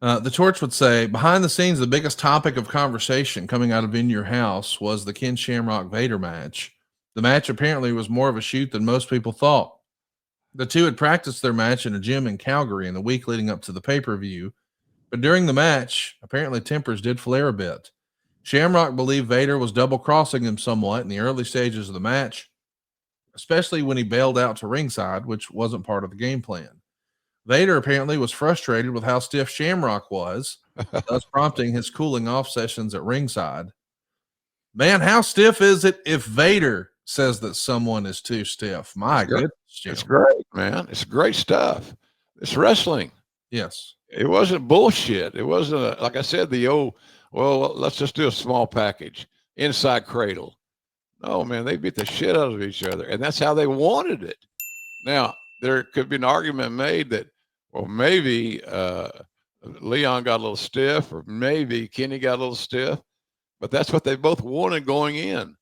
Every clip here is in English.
The Torch would say, behind the scenes, the biggest topic of conversation coming out of In Your House was the Ken Shamrock Vader match. The match apparently was more of a shoot than most people thought. The two had practiced their match in a gym in Calgary in the week leading up to the pay per view, but during the match, apparently tempers did flare a bit. Shamrock believed Vader was double crossing him somewhat in the early stages of the match, especially when he bailed out to ringside, which wasn't part of the game plan. Vader apparently was frustrated with how stiff Shamrock was, thus prompting his cooling off sessions at ringside. Man, how stiff is it if Vader says that someone is too stiff? It's My great. goodness, It's Jim. great, man. It's great stuff. It's wrestling. Yes. It wasn't bullshit. It wasn't like I said, the old, well, let's just do a small package inside cradle. No, man, they beat the shit out of each other, and that's how they wanted it. Now, there could be an argument made that, well, maybe Leon got a little stiff, or maybe Kenny got a little stiff, but that's what they both wanted going in,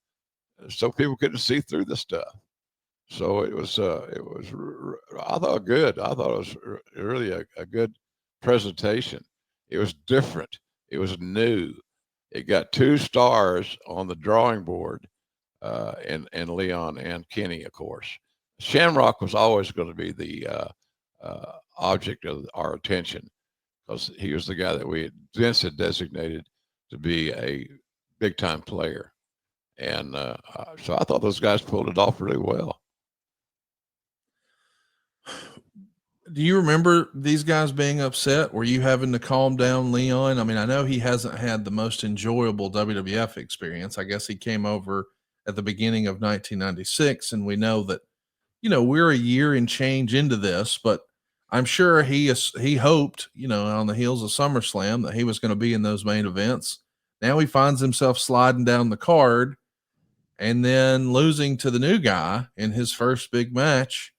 so people couldn't see through the stuff. So I thought good. I thought it was really a good presentation. It was different. It was new. It got 2 stars on the drawing board, and Leon and Kenny, of course. Shamrock was always going to be the object of our attention because he was the guy that Vince had designated to be a big time player, and so I thought those guys pulled it off really well. Do you remember these guys being upset? Were you having to calm down Leon? I mean, I know he hasn't had the most enjoyable WWF experience. I guess he came over at the beginning of 1996, and we know that, we're a year and change into this, but I'm sure he hoped, on the heels of SummerSlam that he was going to be in those main events. Now he finds himself sliding down the card and then losing to the new guy in his first big match,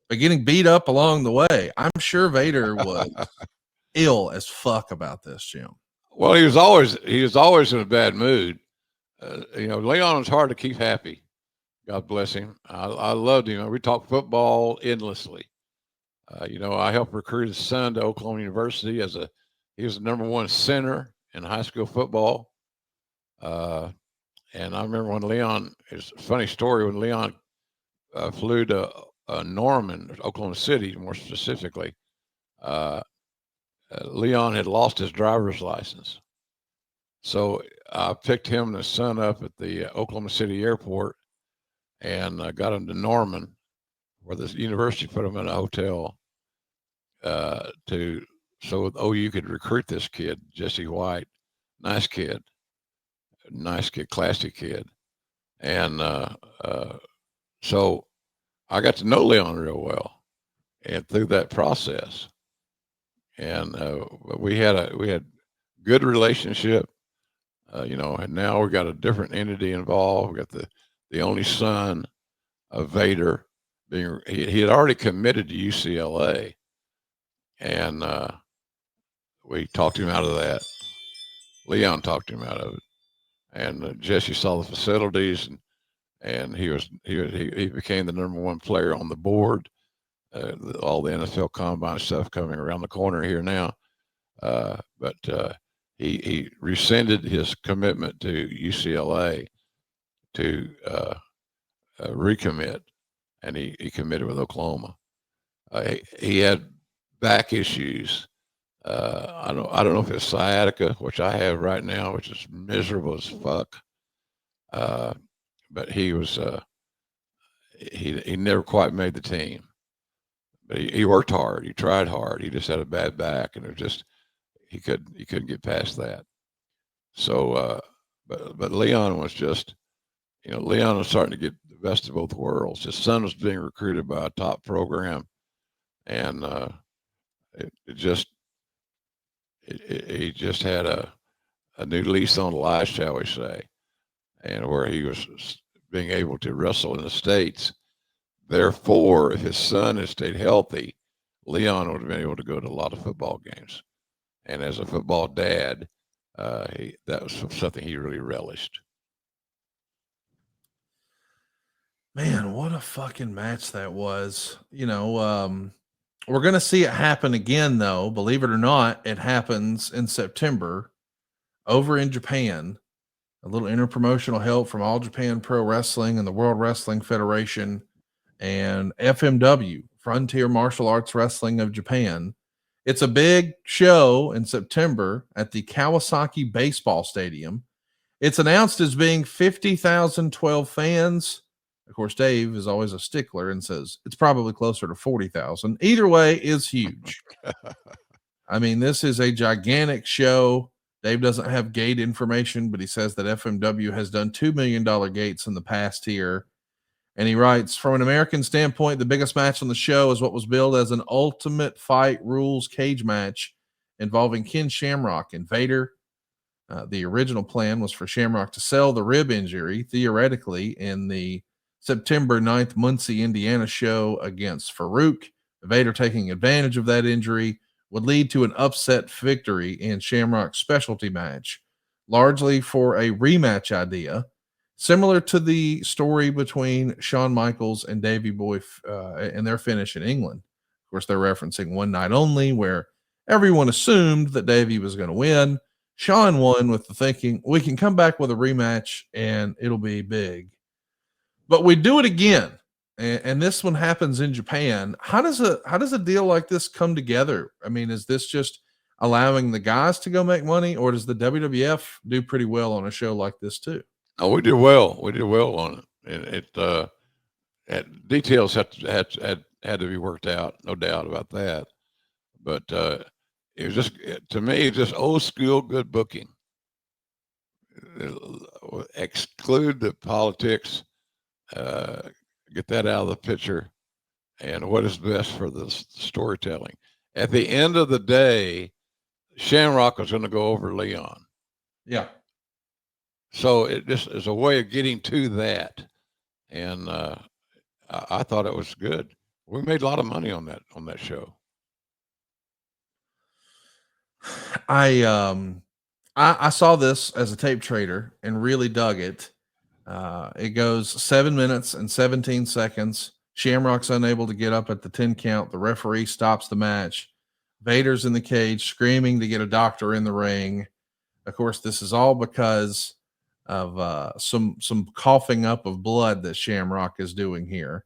but getting beat up along the way. I'm sure Vader was ill as fuck about this, Jim. Well, he was always in a bad mood. Leon was hard to keep happy. God bless him. I loved him. We talked football endlessly. I helped recruit his son to Oklahoma University he was the number one center in high school football. And I remember when Leon, it's a funny story, when Leon flew to Norman, Oklahoma City, more specifically, uh, Leon had lost his driver's license. So I picked him and his son up at the Oklahoma City airport and got him to Norman, where the university put him in a hotel to so OU could recruit this kid, Jesse White, nice kid, classy kid, and so I got to know Leon real well, and through that process, and we had good relationship, and now we got a different entity involved. We got the only son of Vader he had already committed to UCLA, and we talked him out of that. Leon talked him out of it, and Jesse saw the facilities, and he became the number one player on the board. All the NFL combine stuff coming around the corner here now, but he rescinded his commitment to UCLA to recommit, and he committed with Oklahoma. He had back issues. I don't know if it's sciatica, which I have right now, which is miserable as fuck. Uh, but he never quite made the team. But he worked hard. He tried hard. He just had a bad back, and he couldn't get past that. So, but Leon was just, Leon was starting to get the best of both worlds. His son was being recruited by a top program, and it just he just had a new lease on life, shall we say, and where he was being able to wrestle in the States. Therefore, if his son had stayed healthy, Leon would have been able to go to a lot of football games. And as a football dad, that was something he really relished. Man, what a fucking match that was. We're going to see it happen again, though. Believe it or not, it happens in September over in Japan. A little interpromotional help from All Japan Pro Wrestling and the World Wrestling Federation and FMW, Frontier Martial Arts Wrestling of Japan. It's a big show in September at the Kawasaki Baseball Stadium. It's announced as being 50,012 fans. Of course, Dave is always a stickler and says it's probably closer to 40,000. Either way is huge. I mean, this is a gigantic show. Dave doesn't have gate information, but he says that FMW has done $2 million gates in the past year. And he writes, from an American standpoint, the biggest match on the show is what was billed as an ultimate fight rules cage match involving Ken Shamrock and Vader. The original plan was for Shamrock to sell the rib injury, theoretically, in the September 9th Muncie, Indiana show against Farouk. Vader taking advantage of that injury would lead to an upset victory in Shamrock's specialty match, largely for a rematch idea, similar to the story between Shawn Michaels and Davey Boy and their finish in England. Of course, they're referencing One Night Only, where everyone assumed that Davey was going to win. Shawn won with the thinking, we can come back with a rematch and it'll be big. But we do it again. And this one happens in Japan. How does a deal like this come together? I mean, is this just allowing the guys to go make money, or does the WWF do pretty well on a show like this too? Oh, we did well. We did well on it. Details had to be worked out, no doubt about that. But it was just, to me, just old school good booking. Exclude the politics, get that out of the picture, and what is best for the storytelling. At the end of the day, Shamrock was going to go over Leon. Yeah. So it just is a way of getting to that. And I thought it was good. We made a lot of money on that show. I saw this as a tape trader and really dug it. It goes 7 minutes and 17 seconds. Shamrock's unable to get up at the 10 count. The referee stops the match. Vader's in the cage screaming to get a doctor in the ring. Of course, this is all because of some coughing up of blood that Shamrock is doing here.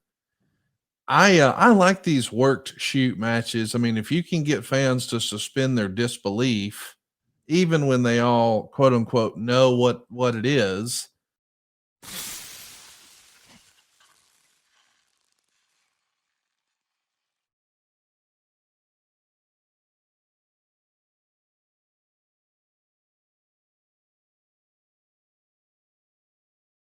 I like these worked shoot matches. I mean, if you can get fans to suspend their disbelief, even when they all quote unquote know what it is,